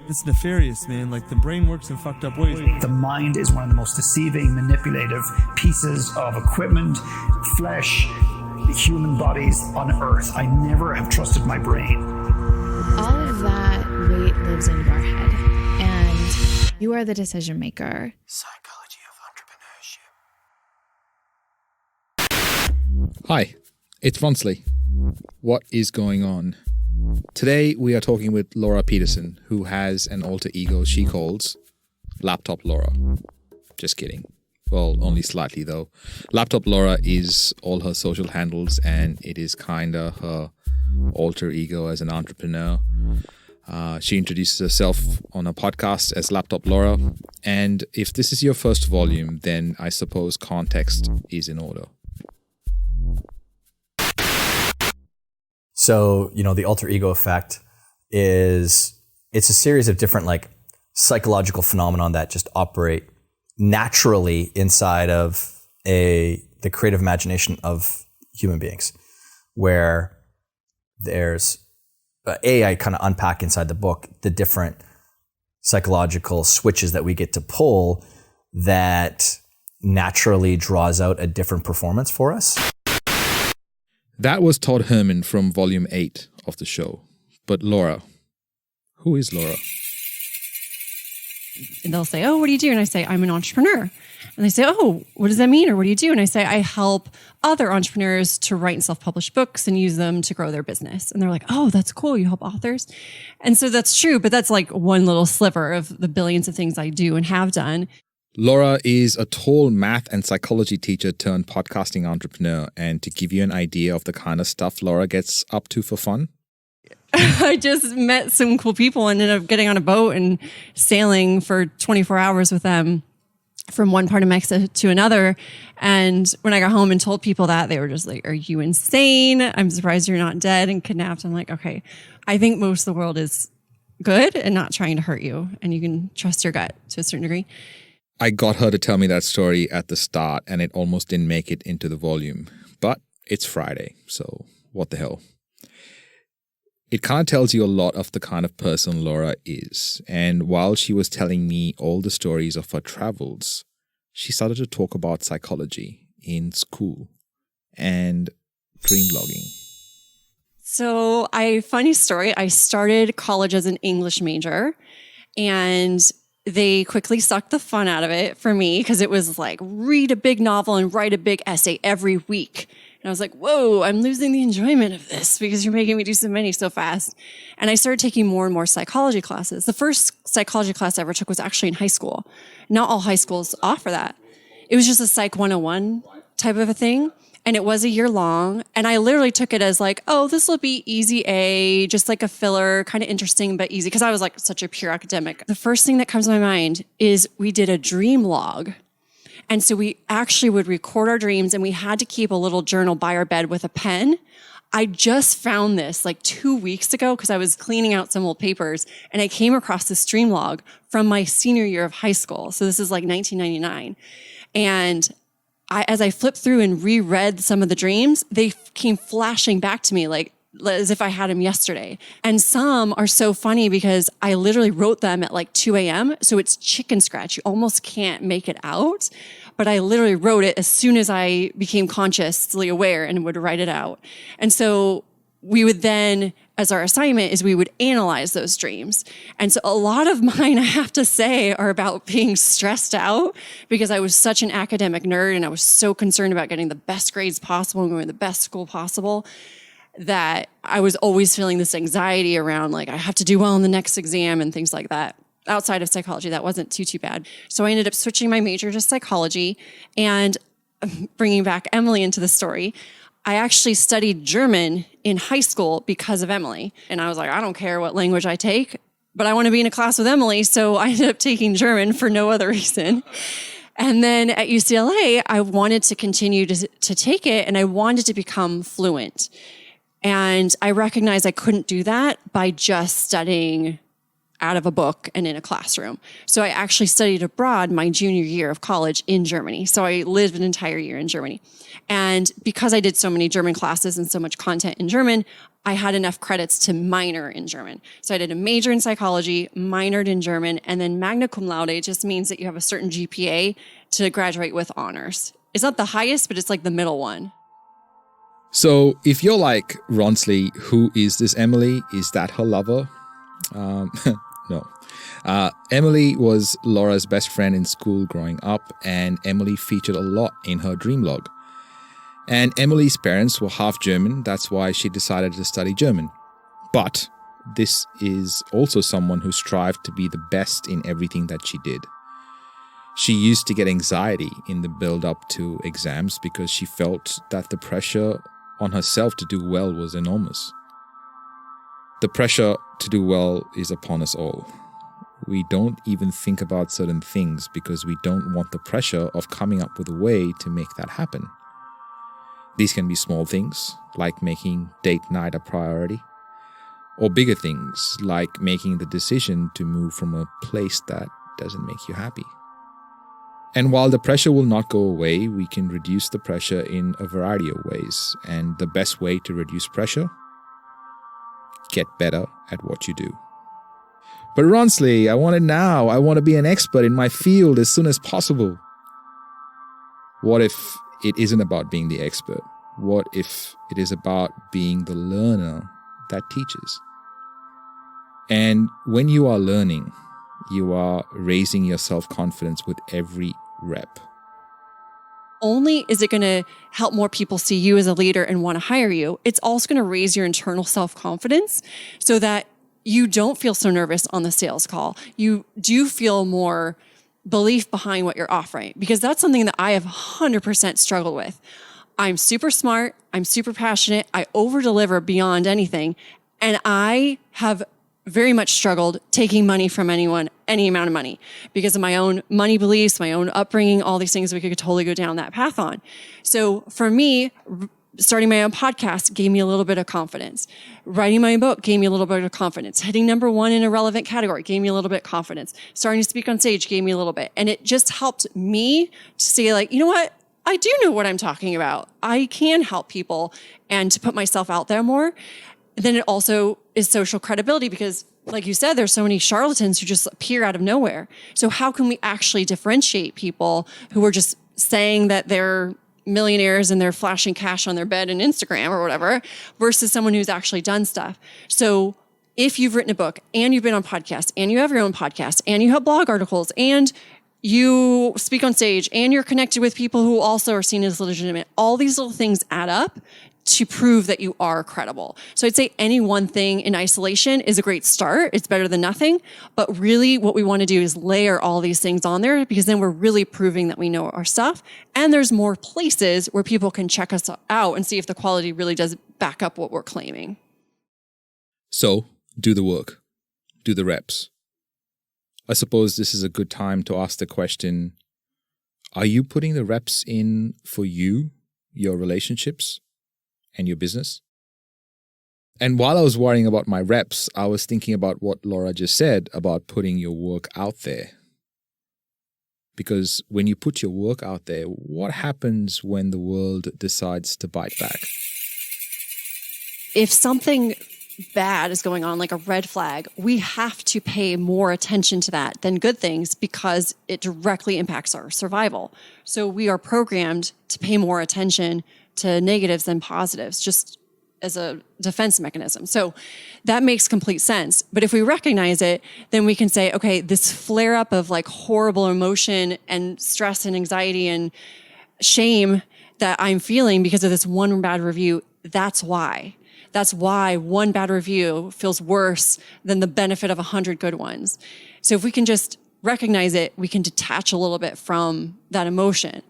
It's nefarious, man. Like, the brain works in fucked up ways. The mind is one of the most deceiving, manipulative pieces of equipment, flesh, human bodies on earth. I never have trusted my brain. All of that weight lives in your head, and you are the decision maker. Psychology of Entrepreneurship. Hi, it's Ronsley. What is going on? Today we are talking with Laura Petersen, who has an alter ego she calls Laptop Laura. Just kidding. Well, only slightly though. Laptop Laura is all her social handles, and it is kinda her alter ego as an entrepreneur. She introduces herself on a podcast as Laptop Laura, and if this is your first volume, then I suppose context is in order. So, the alter ego effect it's a series of different psychological phenomenon that just operate naturally inside of the creative imagination of human beings, where there's I kind of unpack inside the book the different psychological switches that we get to pull that naturally draws out a different performance for us. That was Todd Herman from Volume 8 of the show. But Laura, who is Laura? And they'll say, oh, what do you do? And I say, I'm an entrepreneur. And they say, oh, what does that mean? Or what do you do? And I say, I help other entrepreneurs to write and self-publish books and use them to grow their business. And they're like, oh, that's cool. You help authors. And so that's true. But that's like one little sliver of the billions of things I do and have done. Laura is a tall math and psychology teacher turned podcasting entrepreneur. And to give you an idea of the kind of stuff Laura gets up to for fun, I just met some cool people and ended up getting on a boat and sailing for 24 hours with them from one part of Mexico to another. And when I got home and told people that, they were just like, are you insane? I'm surprised you're not dead and kidnapped. I'm like, okay, I think most of the world is good and not trying to hurt you. And you can trust your gut to a certain degree. I got her to tell me that story at the start and it almost didn't make it into the volume. But it's Friday, so what the hell. It kind of tells you a lot of the kind of person Laura is. And while she was telling me all the stories of her travels, she started to talk about psychology in school and dream logging. So funny story, I started college as an English major and they quickly sucked the fun out of it for me because it was like read a big novel and write a big essay every week. And I was like, whoa, I'm losing the enjoyment of this because you're making me do so many so fast. And I started taking more and more psychology classes. The first psychology class I ever took was actually in high school. Not all high schools offer that. It was just a Psych 101 type of a thing. And it was a year long. And I literally took it as like, oh, this will be easy A, just like a filler, kind of interesting, but easy. Because I was like such a pure academic. The first thing that comes to my mind is we did a dream log. And so we actually would record our dreams and we had to keep a little journal by our bed with a pen. I just found this like 2 weeks ago because I was cleaning out some old papers and I came across this dream log from my senior year of high school. So this is like 1999. And as I flipped through and reread some of the dreams, they came flashing back to me like as if I had them yesterday. And some are so funny because I literally wrote them at like 2 a.m. So it's chicken scratch. You almost can't make it out. But I literally wrote it as soon as I became consciously aware and would write it out. And so we would then, as our assignment is we would analyze those dreams. And so a lot of mine, I have to say, are about being stressed out because I was such an academic nerd and I was so concerned about getting the best grades possible and going to the best school possible that I was always feeling this anxiety around like I have to do well in the next exam and things like that. Outside of psychology, that wasn't too bad. So I ended up switching my major to psychology and bringing back Emily into the story. I actually studied German in high school because of Emily. And I was like, I don't care what language I take, but I want to be in a class with Emily. So I ended up taking German for no other reason. And then at UCLA, I wanted to continue to take it and I wanted to become fluent. And I recognized I couldn't do that by just studying out of a book and in a classroom. So I actually studied abroad my junior year of college in Germany. So I lived an entire year in Germany. And because I did so many German classes and so much content in German, I had enough credits to minor in German. So I did a major in psychology, minored in German, and then magna cum laude just means that you have a certain GPA to graduate with honors. It's not the highest, but it's like the middle one. So if you're like, Ronsley, who is this Emily? Is that her lover? No. Emily was Laura's best friend in school growing up, and Emily featured a lot in her dream log. And Emily's parents were half German, that's why she decided to study German. But this is also someone who strived to be the best in everything that she did. She used to get anxiety in the build-up to exams because she felt that the pressure on herself to do well was enormous. The pressure to do well is upon us all. We don't even think about certain things because we don't want the pressure of coming up with a way to make that happen. These can be small things, like making date night a priority, or bigger things, like making the decision to move from a place that doesn't make you happy. And while the pressure will not go away, we can reduce the pressure in a variety of ways. And the best way to reduce pressure? Get better at what you do. But Ronsley, I want it now. I want to be an expert in my field as soon as possible. What if it isn't about being the expert? What if it is about being the learner that teaches? And when you are learning, you are raising your self-confidence with every rep. Only is it going to help more people see you as a leader and want to hire you, it's also going to raise your internal self-confidence so that you don't feel so nervous on the sales call. You do feel more belief behind what you're offering, because that's something that I have 100% struggled with. I'm super smart. I'm super passionate. I over-deliver beyond anything. And I have very much struggled taking money from anyone, any amount of money, because of my own money beliefs, my own upbringing, all these things we could totally go down that path on. So for me, starting my own podcast gave me a little bit of confidence. Writing my own book gave me a little bit of confidence. Hitting number one in a relevant category gave me a little bit of confidence. Starting to speak on stage gave me a little bit. And it just helped me to say, like, you know what? I do know what I'm talking about. I can help people, and to put myself out there more. Then it also is social credibility because, like you said, there's so many charlatans who just appear out of nowhere. So how can we actually differentiate people who are just saying that they're millionaires and they're flashing cash on their bed and Instagram or whatever versus someone who's actually done stuff? So if you've written a book and you've been on podcasts and you have your own podcast and you have blog articles and you speak on stage and you're connected with people who also are seen as legitimate, all these little things add up to prove that you are credible. So I'd say any one thing in isolation is a great start. It's better than nothing. But really what we want to do is layer all these things on there, because then we're really proving that we know our stuff. And there's more places where people can check us out and see if the quality really does back up what we're claiming. So do the work. Do the reps. I suppose this is a good time to ask the question, are you putting the reps in for you, your relationships, and your business? And while I was worrying about my reps, I was thinking about what Laura just said about putting your work out there. Because when you put your work out there, what happens when the world decides to bite back? If something bad is going on, like a red flag, we have to pay more attention to that than good things because it directly impacts our survival. So we are programmed to pay more attention to negatives than positives, just as a defense mechanism. So that makes complete sense. But if we recognize it, then we can say, okay, this flare up of like horrible emotion and stress and anxiety and shame that I'm feeling because of this one bad review, that's why. That's why one bad review feels worse than the benefit of 100 good ones. So if we can just recognize it, we can detach a little bit from that emotion.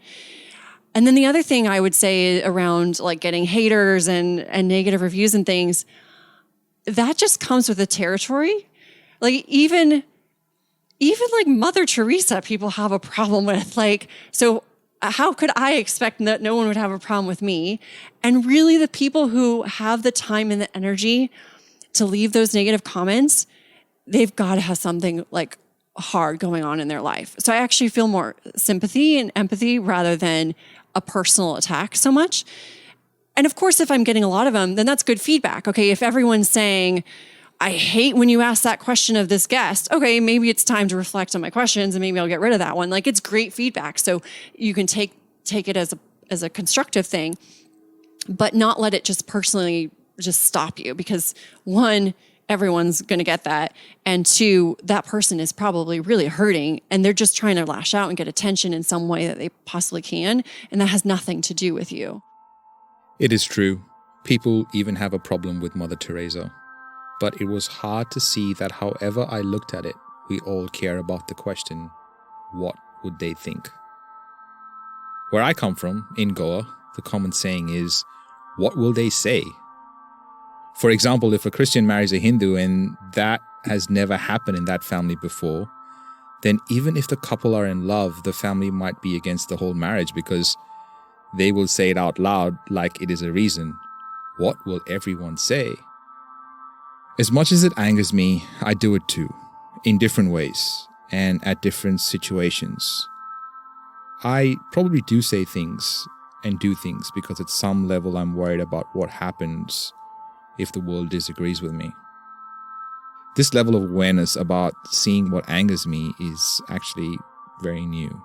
And then the other thing I would say around like getting haters and negative reviews and things, that just comes with the territory. Like even like Mother Teresa, people have a problem with. Like, so how could I expect that no one would have a problem with me? And really the people who have the time and the energy to leave those negative comments, they've got to have something like hard going on in their life. So I actually feel more sympathy and empathy rather than a personal attack so much. And of course, if I'm getting a lot of them, then that's good feedback. Okay, if everyone's saying, I hate when you ask that question of this guest, okay, maybe it's time to reflect on my questions and maybe I'll get rid of that one. Like, it's great feedback. So you can take it as a constructive thing, but not let it just personally just stop you, because one, everyone's going to get that. And two, that person is probably really hurting and they're just trying to lash out and get attention in some way that they possibly can. And that has nothing to do with you. It is true. People even have a problem with Mother Teresa. But it was hard to see that however I looked at it, we all care about the question, what would they think? Where I come from, in Goa, the common saying is, what will they say? For example, if a Christian marries a Hindu and that has never happened in that family before, then even if the couple are in love, the family might be against the whole marriage because they will say it out loud like it is a reason. What will everyone say? As much as it angers me, I do it too, in different ways and at different situations. I probably do say things and do things because at some level I'm worried about what happens if the world disagrees with me. This level of awareness about seeing what angers me is actually very new.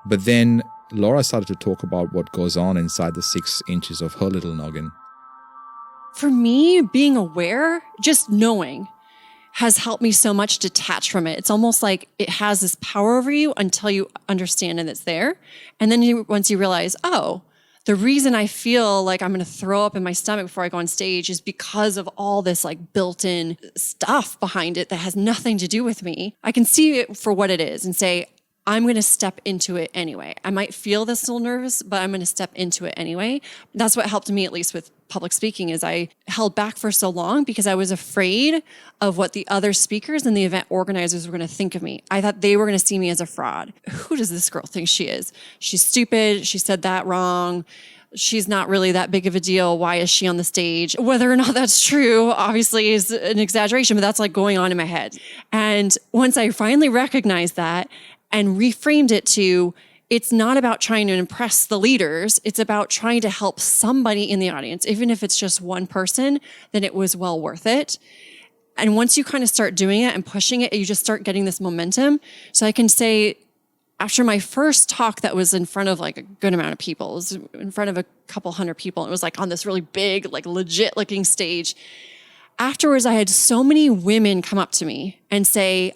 But then Laura started to talk about what goes on inside the 6 inches of her little noggin. For me, being aware, just knowing, has helped me so much detach from it. It's almost like it has this power over you until you understand and it's there. And then once you realize, oh, the reason I feel like I'm going to throw up in my stomach before I go on stage is because of all this like built-in stuff behind it that has nothing to do with me. I can see it for what it is and say, I'm going to step into it anyway. I might feel this little nervous, but I'm going to step into it anyway. That's what helped me, at least with public speaking, is I held back for so long because I was afraid of what the other speakers and the event organizers were going to think of me. I thought they were going to see me as a fraud. Who does this girl think she is? She's stupid. She said that wrong. She's not really that big of a deal. Why is she on the stage? Whether or not that's true, obviously, is an exaggeration, but that's like going on in my head. And once I finally recognized that and reframed it to, it's not about trying to impress the leaders. It's about trying to help somebody in the audience. Even if it's just one person, then it was well worth it. And once you kind of start doing it and pushing it, you just start getting this momentum. So I can say, after my first talk that was in front of like a good amount of people, it was in front of a couple hundred people. It was like on this really big, like legit looking stage. Afterwards, I had so many women come up to me and say,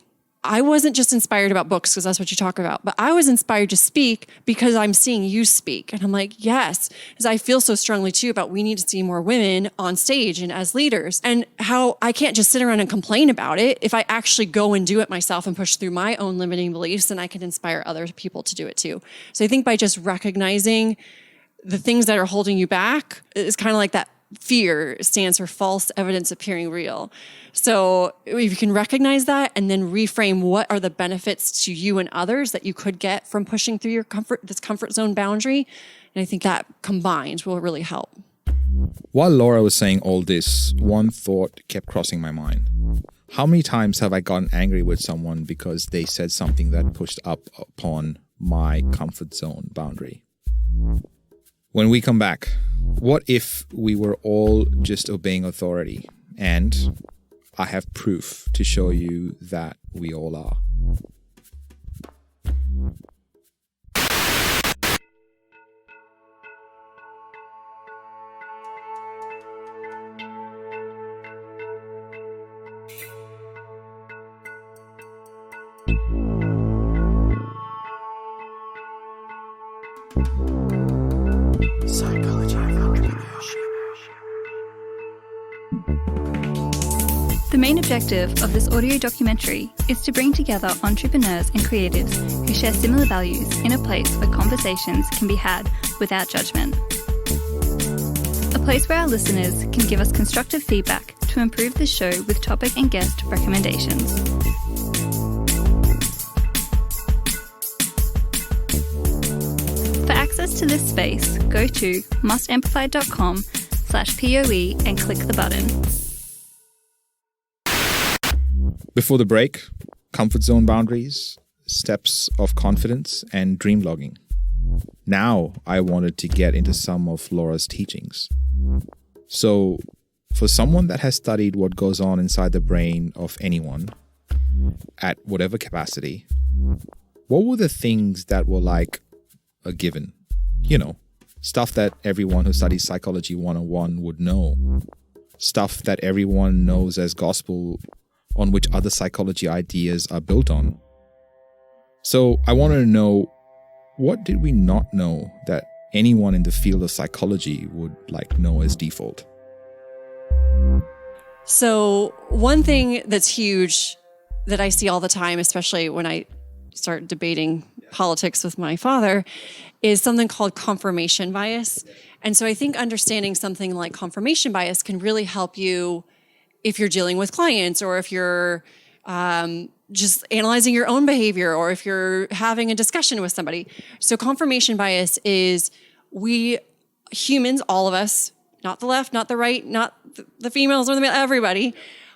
I wasn't just inspired about books because that's what you talk about, but I was inspired to speak because I'm seeing you speak. And I'm like, yes, because I feel so strongly too about we need to see more women on stage and as leaders, and how I can't just sit around and complain about it. If I actually go and do it myself and push through my own limiting beliefs, then I can inspire other people to do it too. So I think by just recognizing the things that are holding you back is kind of like that fear stands for false evidence appearing real. So if you can recognize that and then reframe what are the benefits to you and others that you could get from pushing through this comfort zone boundary, and I think that combined will really help. While Laura was saying all this, one thought kept crossing my mind. How many times have I gotten angry with someone because they said something that pushed up upon my comfort zone boundary? When we come back, what if we were all just obeying authority? And I have proof to show you that we all are. Psychology of Entrepreneurship. The main objective of this audio documentary is to bring together entrepreneurs and creatives who share similar values in a place where conversations can be had without judgment. A place where our listeners can give us constructive feedback to improve the show with topic and guest recommendations. For access to this space, go to mustamplify.com/POE and click the button. Before the break, comfort zone boundaries, steps of confidence, and dream logging. Now I wanted to get into some of Laura's teachings. So, for someone that has studied what goes on inside the brain of anyone, at whatever capacity, what were the things that were like a given? You know, stuff that everyone who studies Psychology 101 would know. Stuff that everyone knows as gospel, on which other psychology ideas are built on. So I wanted to know, what did we not know that anyone in the field of psychology would like know as default? So one thing that's huge that I see all the time, especially when I start debating politics with my father, is something called confirmation bias. And so I think understanding something like confirmation bias can really help you if you're dealing with clients, or if you're just analyzing your own behavior, or if you're having a discussion with somebody. So confirmation bias is we humans, all of us, not the left, not the right, not the females or the male, everybody,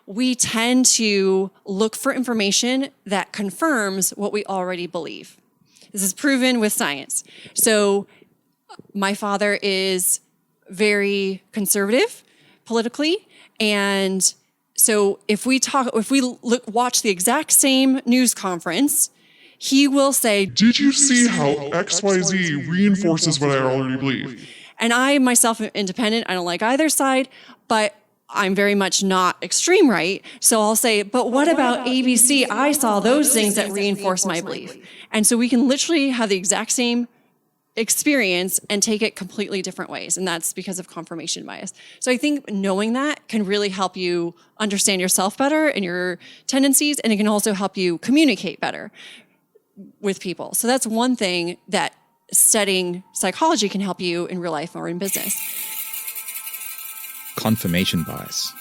we tend to look for information that confirms what we already believe. This is proven with science. So my father is very conservative politically, and so if we watch the exact same news conference, he will say, "Did you see how XYZ reinforces what I already believe?" And I myself am independent. I don't like either side, but I'm very much not extreme right. So I'll say, but what about ABC? I saw those things that reinforce my belief. And so we can literally have the exact same experience and take it completely different ways. And that's because of confirmation bias. So I think knowing that can really help you understand yourself better and your tendencies, and it can also help you communicate better with people. So that's one thing that studying psychology can help you in real life or in business. Confirmation bias.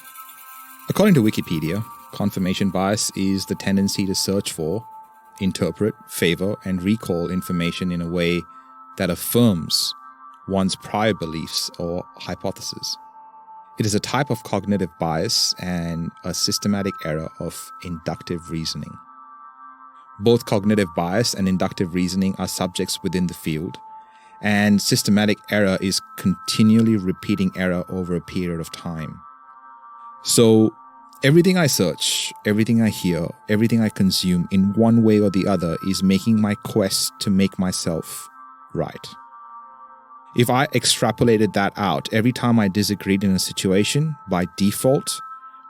According to Wikipedia, confirmation bias is the tendency to search for, interpret, favor, and recall information in a way that affirms one's prior beliefs or hypotheses. It is a type of cognitive bias and a systematic error of inductive reasoning. Both cognitive bias and inductive reasoning are subjects within the field, and systematic error is continually repeating error over a period of time. So everything I search, everything I hear, everything I consume in one way or the other is making my quest to make myself right. If I extrapolated that out, every time I disagreed in a situation, by default,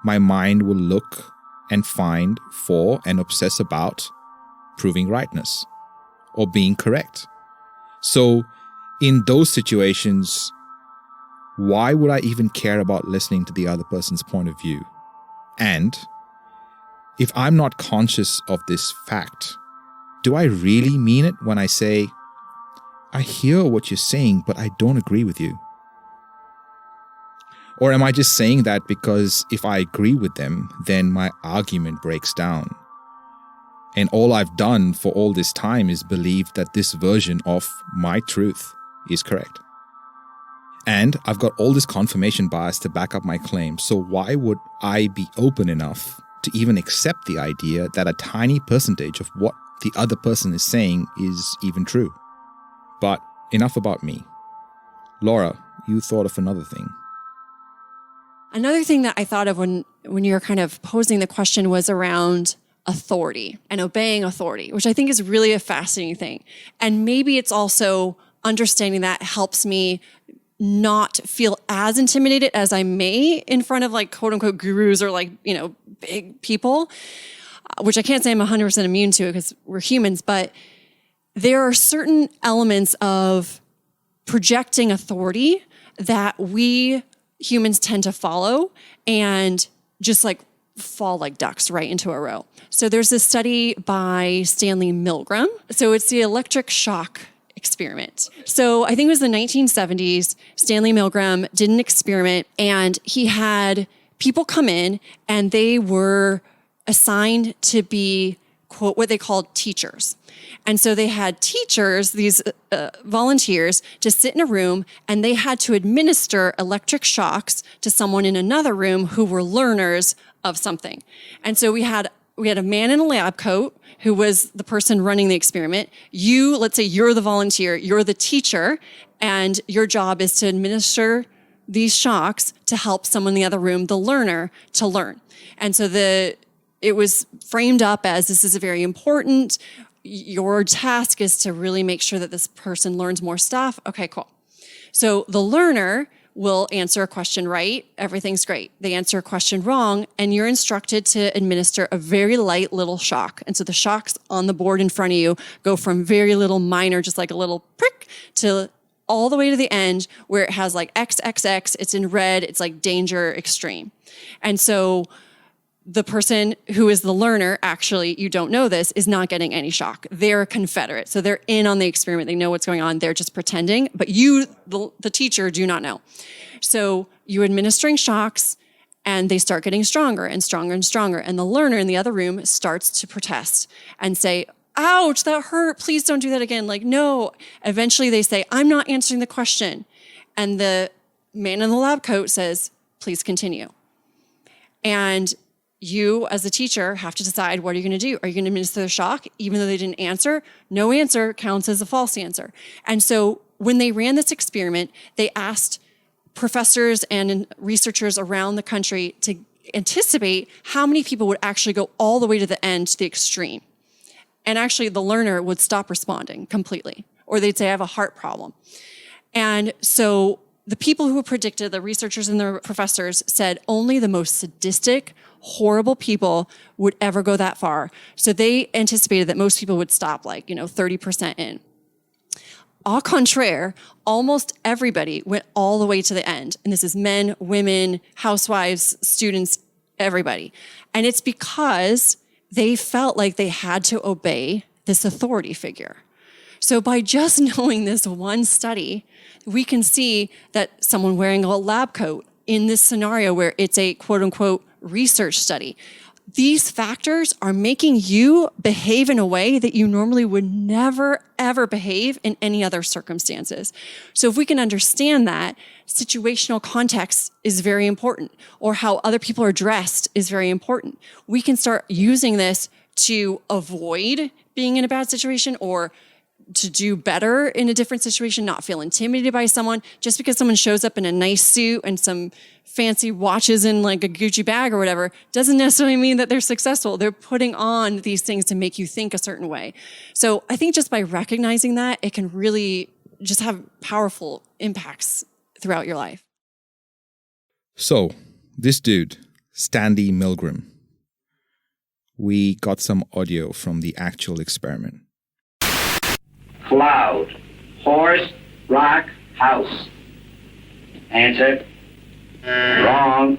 my mind will look and find for and obsess about proving rightness or being correct. So in those situations, why would I even care about listening to the other person's point of view? And if I'm not conscious of this fact, do I really mean it when I say, I hear what you're saying, but I don't agree with you? Or am I just saying that because if I agree with them, then my argument breaks down? And all I've done for all this time is believe that this version of my truth is correct. And I've got all this confirmation bias to back up my claim, so why would I be open enough to even accept the idea that a tiny percentage of what the other person is saying is even true? But enough about me. Laura, you thought of another thing. Another thing that I thought of when you're kind of posing the question was around authority and obeying authority, which I think is really a fascinating thing. And maybe it's also understanding that helps me not feel as intimidated as I may in front of like quote unquote gurus or like, you know, big people, which I can't say I'm 100% immune to because we're humans, but there are certain elements of projecting authority that we humans tend to follow and just like fall like ducks right into a row. So there's this study by Stanley Milgram. So it's the electric shock experiment. So I think it was the 1970s. Stanley Milgram did an experiment and he had people come in and they were assigned to be, quote, what they called teachers. And so they had teachers, these volunteers, to sit in a room and they had to administer electric shocks to someone in another room who were learners of something. And so we had we had a man in a lab coat who was the person running the experiment. Let's say you're the volunteer, you're the teacher, and your job is to administer these shocks to help someone in the other room, the learner, to learn. And so it was framed up as this is a very important, your task is to really make sure that this person learns more stuff. Okay, cool. So the learner will answer a question right, everything's great. They answer a question wrong, and you're instructed to administer a very light little shock. And so the shocks on the board in front of you go from very little minor, just like a little prick, to all the way to the end where it has like XXX, it's in red, it's like danger extreme. And so the person who is the learner, actually, you don't know this, is not getting any shock. They're a Confederate. So they're in on the experiment. They know what's going on. They're just pretending. But you, the teacher, do not know. So you're administering shocks, and they start getting stronger and stronger and stronger. And the learner in the other room starts to protest and say, ouch, that hurt. Please don't do that again. Like, no. Eventually they say, I'm not answering the question. And the man in the lab coat says, please continue. And you, as a teacher, have to decide, what are you going to do? Are you going to administer the shock, even though they didn't answer? No answer counts as a false answer. And so when they ran this experiment, they asked professors and researchers around the country to anticipate how many people would actually go all the way to the end, to the extreme. And actually, the learner would stop responding completely, or they'd say, I have a heart problem. And so the people who predicted, the researchers and the professors, said only the most sadistic, horrible people would ever go that far. So they anticipated that most people would stop 30% in. Au contraire, almost everybody went all the way to the end. And this is men, women, housewives, students, everybody. And it's because they felt like they had to obey this authority figure. So by just knowing this one study, we can see that someone wearing a lab coat in this scenario where it's a quote unquote research study, these factors are making you behave in a way that you normally would never, ever behave in any other circumstances. So if we can understand that, situational context is very important, or how other people are dressed is very important. We can start using this to avoid being in a bad situation, or to do better in a different situation, not feel intimidated by someone. Just because someone shows up in a nice suit and some fancy watches in like a Gucci bag or whatever, doesn't necessarily mean that they're successful. They're putting on these things to make you think a certain way. So I think just by recognizing that, it can really just have powerful impacts throughout your life. So this dude, Stanley Milgram, we got some audio from the actual experiment. Cloud, horse, rock, house. Answer. Wrong.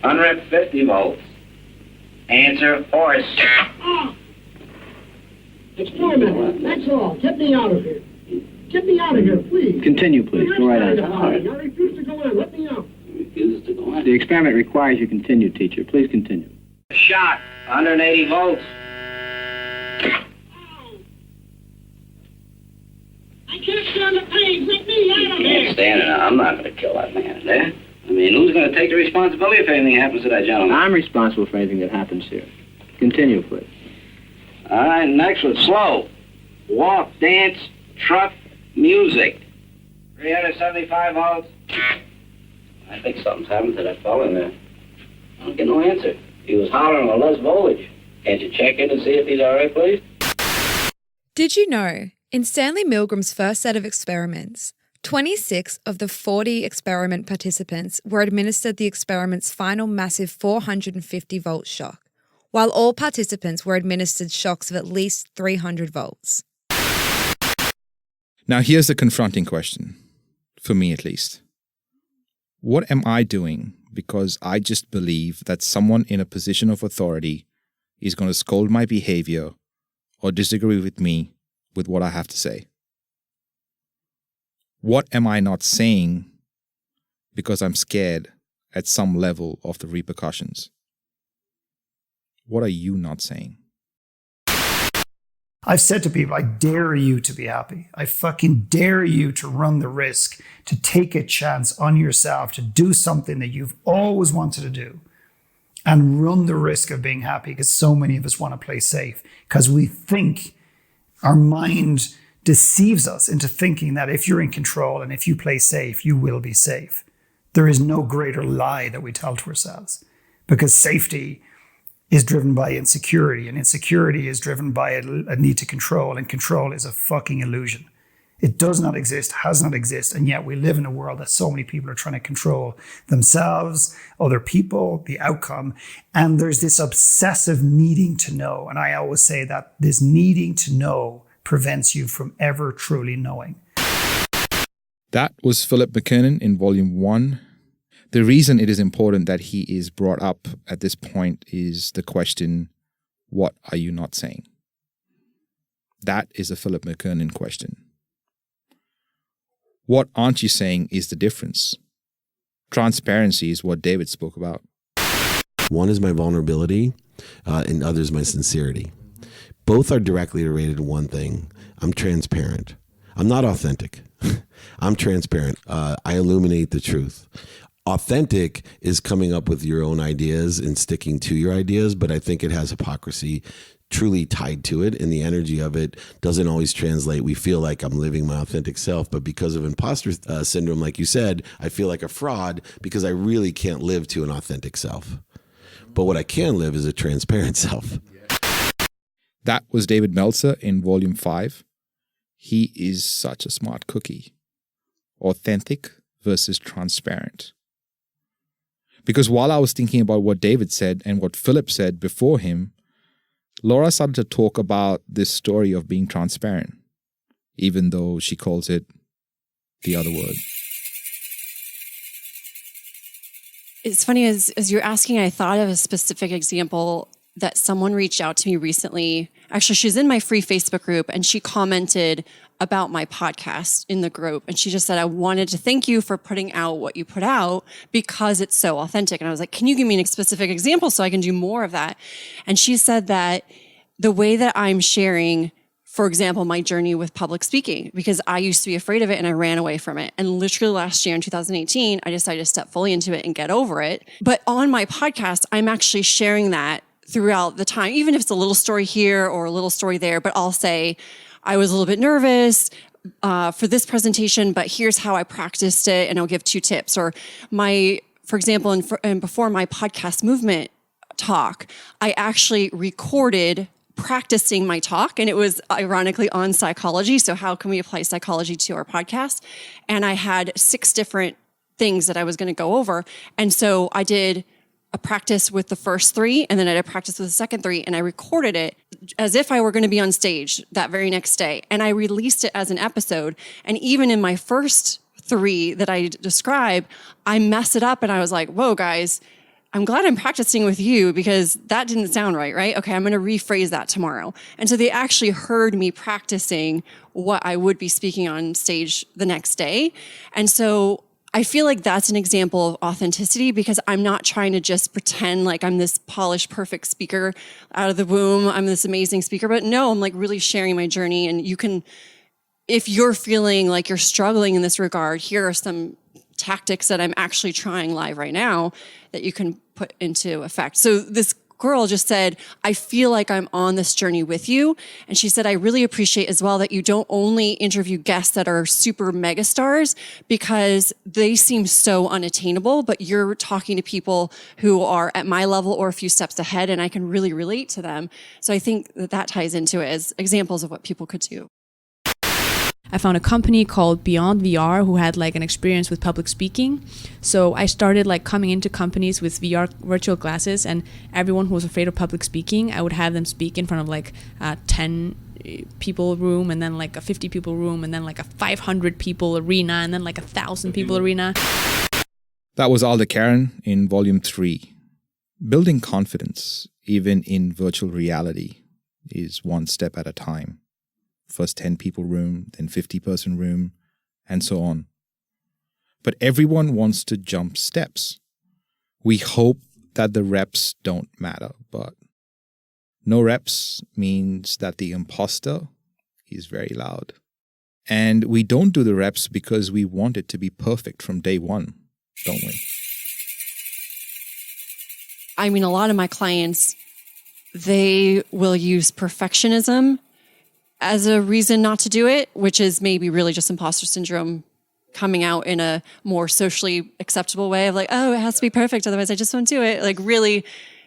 150 volts. Answer, horse. Experiment, that's all. Get me out of here. Get me out of here, please. Continue, please. Go right on. I refuse to go in. Let me out. Refuses to go on. The experiment requires you continue, teacher. Please continue. Shot, 180 volts. I can't stand the pain. Let me out of here. Can't stand it. I'm not going to kill that man there. I mean, who's going to take the responsibility if anything happens to that gentleman? I'm responsible for anything that happens here. Continue, please. All right, next one. Slow. Walk, dance, truck, music. 375 volts. I think something's happened to that fellow in there. I don't get no answer. He was hollering on less voltage. Can't you check in and see if he's all right, please? Did you know, in Stanley Milgram's first set of experiments, 26 of the 40 experiment participants were administered the experiment's final massive 450-volt shock, while all participants were administered shocks of at least 300 volts. Now here's the confronting question, for me at least. What am I doing because I just believe that someone in a position of authority is going to scold my behavior or disagree with me with what I have to say? What am I not saying because I'm scared at some level of the repercussions? What are you not saying? I've said to people, I dare you to be happy. I fucking dare you to run the risk, to take a chance on yourself, to do something that you've always wanted to do. and run the risk of being happy, because so many of us want to play safe because we think our mind deceives us into thinking that if you're in control and if you play safe, you will be safe. There is no greater lie that we tell to ourselves, because safety is driven by insecurity, and insecurity is driven by a need to control, and control is a fucking illusion. It does not exist, has not exist, and yet we live in a world that so many people are trying to control themselves, other people, the outcome, and there's this obsessive needing to know. And I always say that this needing to know prevents you from ever truly knowing. That was Philip McKernan in Volume 1. The reason it is important that he is brought up at this point is the question, what are you not saying? That is a Philip McKernan question. What aren't you saying is the difference. Transparency is what David spoke about. One is my vulnerability, and other is my sincerity. Both are directly related to one thing. I'm transparent. I'm not authentic. I'm transparent. I illuminate the truth. Authentic is coming up with your own ideas and sticking to your ideas, but I think it has hypocrisy truly tied to it, and the energy of it doesn't always translate. We feel like I'm living my authentic self, but because of imposter syndrome, like you said, I feel like a fraud because I really can't live to an authentic self. But what I can live is a transparent self. That was David Meltzer in Volume 5. He is such a smart cookie. Authentic versus transparent. Because while I was thinking about what David said and what Philip said before him, Laura started to talk about this story of being transparent, even though she calls it the other word. It's funny, as you're asking, I thought of a specific example that someone reached out to me recently. Actually, she's in my free Facebook group, and she commented about my podcast in the group. And she just said, I wanted to thank you for putting out what you put out because it's so authentic. And I was like, can you give me a specific example so I can do more of that? And she said that the way that I'm sharing, for example, my journey with public speaking, because I used to be afraid of it and I ran away from it. And literally last year in 2018, I decided to step fully into it and get over it. But on my podcast, I'm actually sharing that throughout the time, even if it's a little story here or a little story there, but I'll say, I was a little bit nervous for this presentation, but here's how I practiced it, and I'll give 2 tips. Or for example, and before my podcast movement talk, I actually recorded practicing my talk, and it was ironically on psychology. So how can we apply psychology to our podcast? And I had 6 different things that I was going to go over. And so I did a practice with the first 3, and then I did a practice with the second 3, and I recorded it as if I were going to be on stage that very next day. And I released it as an episode. And even in my first 3 that I describe, I mess it up, and I was like, whoa, guys, I'm glad I'm practicing with you because that didn't sound right? Okay, I'm going to rephrase that tomorrow. And so they actually heard me practicing what I would be speaking on stage the next day. And so I feel like that's an example of authenticity because I'm not trying to just pretend like I'm this polished, perfect speaker out of the womb. I'm this amazing speaker, but no, I'm like really sharing my journey. And you can, if you're feeling like you're struggling in this regard, here are some tactics that I'm actually trying live right now that you can put into effect. So this girl just said, I feel like I'm on this journey with you. And she said, I really appreciate as well that you don't only interview guests that are super megastars because they seem so unattainable, but you're talking to people who are at my level or a few steps ahead, and I can really relate to them. So I think that ties into it as examples of what people could do. I found a company called Beyond VR who had like an experience with public speaking. So I started like coming into companies with VR virtual glasses, and everyone who was afraid of public speaking, I would have them speak in front of like a 10 people room, and then like a 50 people room, and then like a 500 people arena, and then like 1,000 people arena. That was Alda Karen in Volume 3. Building confidence, even in virtual reality, is one step at a time. First 10 people room, then 50 person room, and so on. But everyone wants to jump steps. We hope that the reps don't matter, but no reps means that the imposter is very loud. And we don't do the reps because we want it to be perfect from day one, don't we? I mean, a lot of my clients, they will use perfectionism as a reason not to do it, which is maybe really just imposter syndrome coming out in a more socially acceptable way of like, oh, it has to be perfect, otherwise I just won't do it. Like really,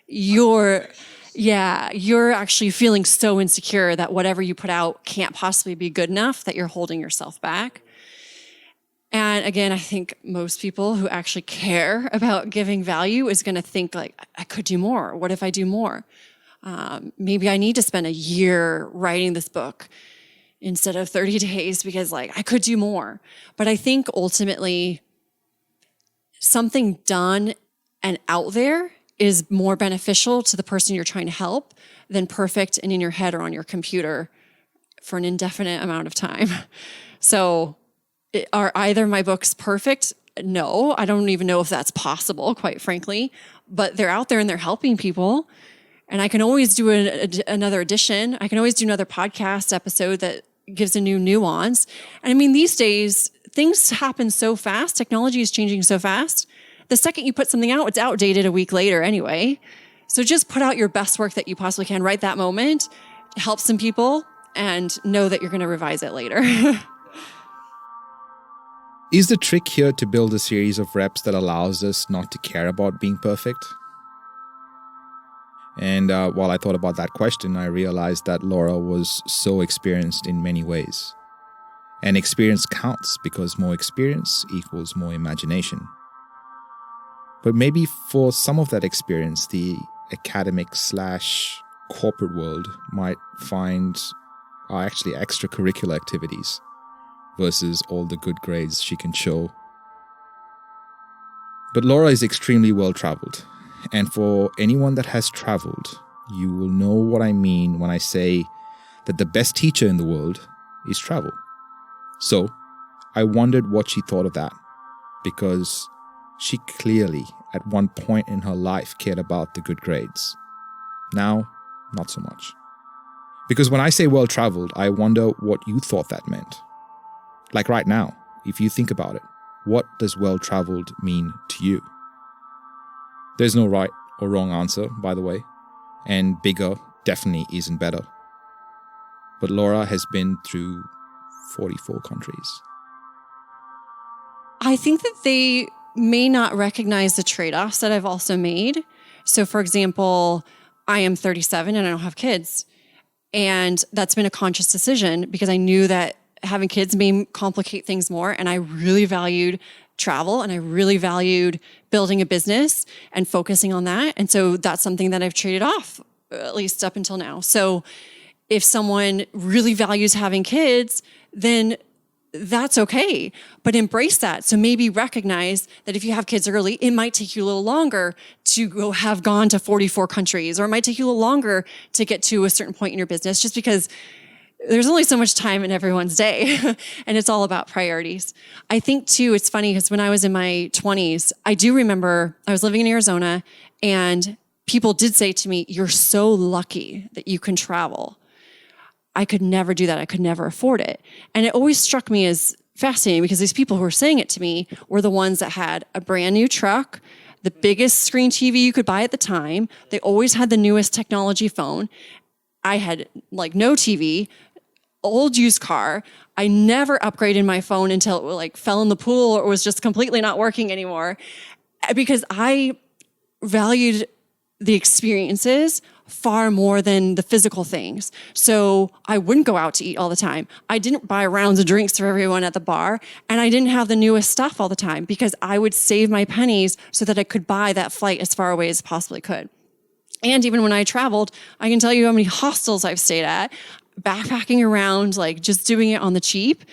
you're actually feeling so insecure that whatever you put out can't possibly be good enough that you're holding yourself back. And again, I think most people who actually care about giving value is going to think like, I could do more. What if I do more? Maybe I need to spend a year writing this book instead of 30 days because like I could do more. But I think ultimately something done and out there is more beneficial to the person you're trying to help than perfect and in your head or on your computer for an indefinite amount of time. So are either my books perfect? No, I don't even know if that's possible, quite frankly, but they're out there and they're helping people. And I can always do another edition. I can always do another podcast episode that gives a new nuance. And I mean, these days, things happen so fast. Technology is changing so fast. The second you put something out, it's outdated a week later anyway. So just put out your best work that you possibly can right that moment, help some people, and know that you're going to revise it later. Is the trick here to build a series of reps that allows us not to care about being perfect? And while I thought about that question, I realized that Laura was so experienced in many ways. And experience counts because more experience equals more imagination. But maybe for some of that experience, the academic/corporate world might find are actually extracurricular activities versus all the good grades she can show. But Laura is extremely well traveled. And for anyone that has traveled, you will know what I mean when I say that the best teacher in the world is travel. So I wondered what she thought of that, because she clearly at one point in her life cared about the good grades. Now, not so much. Because when I say well traveled, I wonder what you thought that meant. Like right now, if you think about it, what does well traveled mean to you? There's no right or wrong answer, by the way, and bigger definitely isn't better. But Laura has been through 44 countries. I think that they may not recognize the trade-offs that I've also made. So for example, I am 37 and I don't have kids. And that's been a conscious decision because I knew that having kids may complicate things more. And I really valued travel and I really valued building a business and focusing on that. And so that's something that I've traded off, at least up until now. So if someone really values having kids, then that's okay, but embrace that. So maybe recognize that if you have kids early, it might take you a little longer to have gone to 44 countries, or it might take you a little longer to get to a certain point in your business, just because there's only so much time in everyone's day and it's all about priorities. I think too, it's funny because when I was in my 20s, I do remember I was living in Arizona and people did say to me, "You're so lucky that you can travel." I could never do that. I could never afford it. And it always struck me as fascinating because these people who were saying it to me were the ones that had a brand new truck, the biggest screen TV you could buy at the time. They always had the newest technology phone. I had like no TV, old used car. I never upgraded my phone until it like fell in the pool or was just completely not working anymore, because I valued the experiences far more than the physical things. So I wouldn't go out to eat all the time. I didn't buy rounds of drinks for everyone at the bar, and I didn't have the newest stuff all the time because I would save my pennies so that I could buy that flight as far away as possibly could. And even when I traveled, I can tell you how many hostels I've stayed at, backpacking around, like just doing it on the cheap.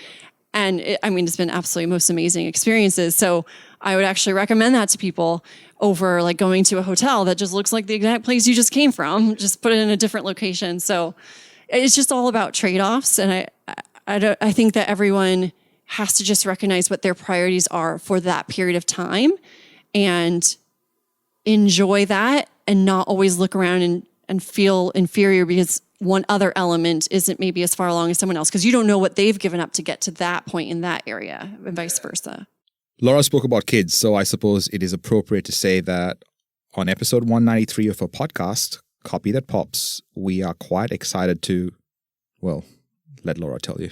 And it's been absolutely most amazing experiences. So I would actually recommend that to people over like going to a hotel that just looks like the exact place you just came from, just put it in a different location. So it's just all about trade-offs. And I think that everyone has to just recognize what their priorities are for that period of time and enjoy that and not always look around and feel inferior because one other element isn't maybe as far along as someone else, because you don't know what they've given up to get to that point in that area and vice versa. Laura spoke about kids, so I suppose it is appropriate to say that on episode 193 of our podcast, Copy That Pops, we are quite excited to, well, let Laura tell you.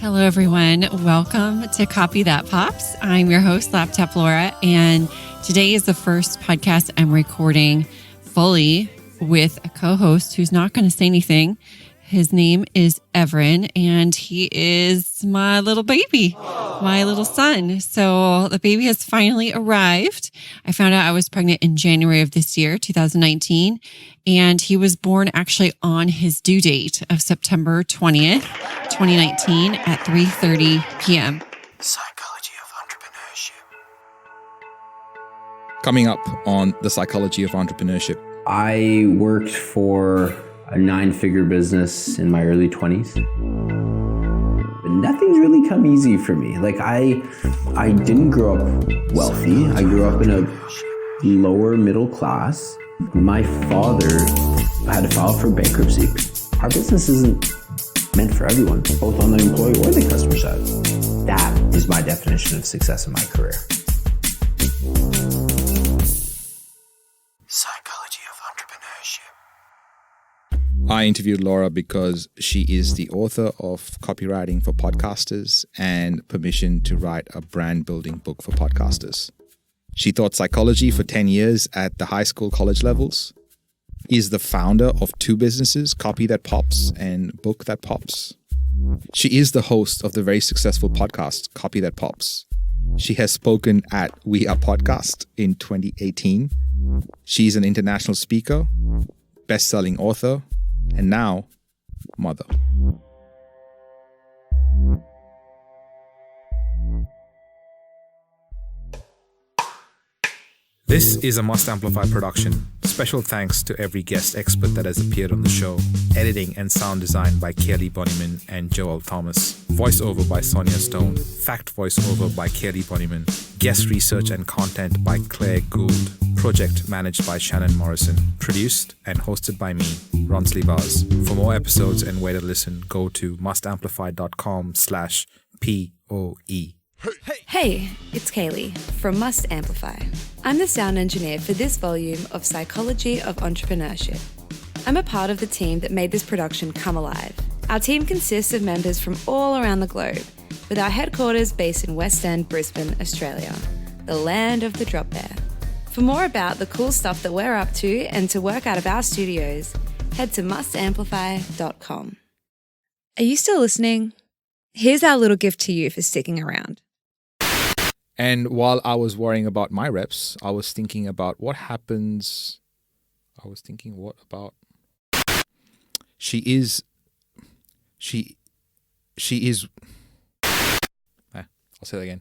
Hello, everyone. Welcome to Copy That Pops. I'm your host, Laptop Laura, and today is the first podcast I'm recording fully with a co-host who's not going to say anything. His name is Everin, and he is my little baby, my little son. So the baby has finally arrived. I found out I was pregnant in January of this year, 2019, and he was born actually on his due date of September 20th, 2019 at 3:30 p.m. Psychology of Entrepreneurship. Coming up on the Psychology of Entrepreneurship. I worked for a 9-figure business in my early 20s. But nothing's really come easy for me. Like I didn't grow up wealthy. I grew up in a lower middle class. My father had to file for bankruptcy. Our business isn't meant for everyone, both on the employee or the customer side. That is my definition of success in my career. Psychology of Entrepreneurship. I interviewed Laura because she is the author of Copywriting for Podcasters and Permission to Write a Brand Building Book for Podcasters. She taught psychology for 10 years at the high school, college levels, is the founder of 2 businesses, Copy That Pops and Book That Pops. She is the host of the very successful podcast, Copy That Pops. She has spoken at We Are Podcast in 2018. She's an international speaker, best-selling author, and now, mother. This is a Must Amplify production. Special thanks to every guest expert that has appeared on the show. Editing and sound design by Kelly Bonnyman and Joel Thomas. Voiceover by Sonia Stone. Fact voiceover by Kelly Bonnyman. Guest research and content by Claire Gould. Project managed by Shannon Morrison. Produced and hosted by me, Ronsley Vaz. For more episodes and where to listen, go to mustamplify.com/POE. Hey, it's Kaylee from Must Amplify. I'm the sound engineer for this volume of Psychology of Entrepreneurship. I'm a part of the team that made this production come alive. Our team consists of members from all around the globe, with our headquarters based in West End, Brisbane, Australia, the land of the drop bear. For more about the cool stuff that we're up to and to work out of our studios, head to mustamplify.com. Are you still listening? Here's our little gift to you for sticking around. And while I was worrying about my reps, I was thinking about what happens. I'll say that again.